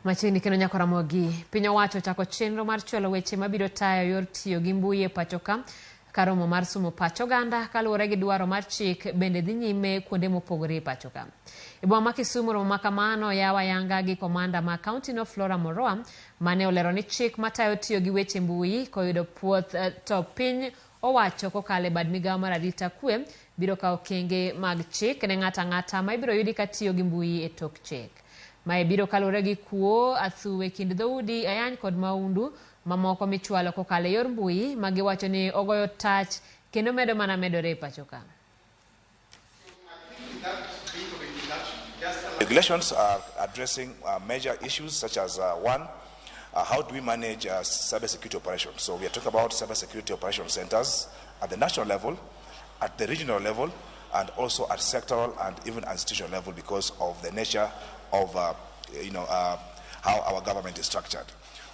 Machini kino nyako Ramogi, Piny owacho chako chenro mar chwalo weche mabiro tayo yor tiyo gi mbui e pacho ka. Karomo mar sumo pacho ganda kaluwore gi dwaro mar chik bende dhi nyime kuonde mopogore e pacho ka. E boma ma Kisumu romo makamano yawa yanga gi komanda ma kaunti no Flora Moroa mane olero ni chik matayo tiyo gi weche mbui koyudo puoth to piny owacho kokale bad Migago mar arita kwe biro kawo okenge mag chik ne ng'ata ng'ata ma ibiro yudi ka tiyo gi mbui e tok chik. Mae biro kalure gi kuo athuwe kind dhoudi ayany kod maundu mamoko michwalo kokale yor mbui magiwacho ni ogoyo tach kendo medo mana medore e pacho ka. Regulations are addressing major issues such as one, how do we manage cybersecurity operations? So we are talking about cybersecurity operation centers at the national level, at the regional level, and also at sectoral and even institutional level because of the nature of how our government is structured.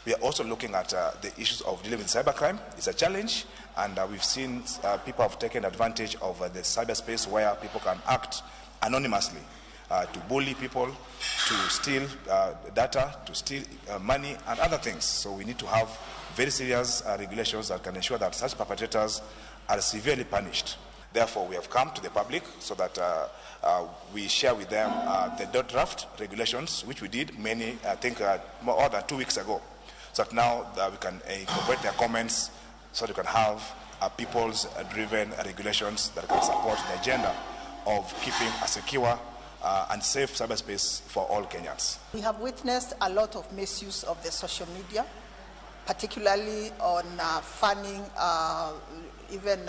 We are also looking at the issues of dealing with cybercrime. It's a challenge, and we've seen people have taken advantage of the cyberspace where people can act anonymously to bully people, to steal data, to steal money and other things. So we need to have very serious regulations that can ensure that such perpetrators are severely punished. Therefore, we have come to the public so that we share with them the draft regulations, which we did I think more than 2 weeks ago. So that now we can incorporate their comments so that we can have people's-driven regulations that can support the agenda of keeping a secure and safe cyberspace for all Kenyans. We have witnessed a lot of misuse of the social media, particularly on fanning even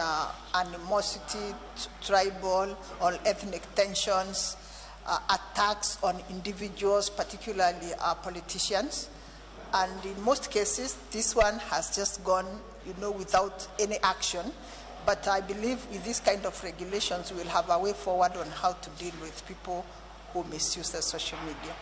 animosity, tribal or ethnic tensions, attacks on individuals, particularly politicians. And in most cases, this one has just gone, without any action. But I believe with this kind of regulations, we'll have a way forward on how to deal with people who misuse the social media.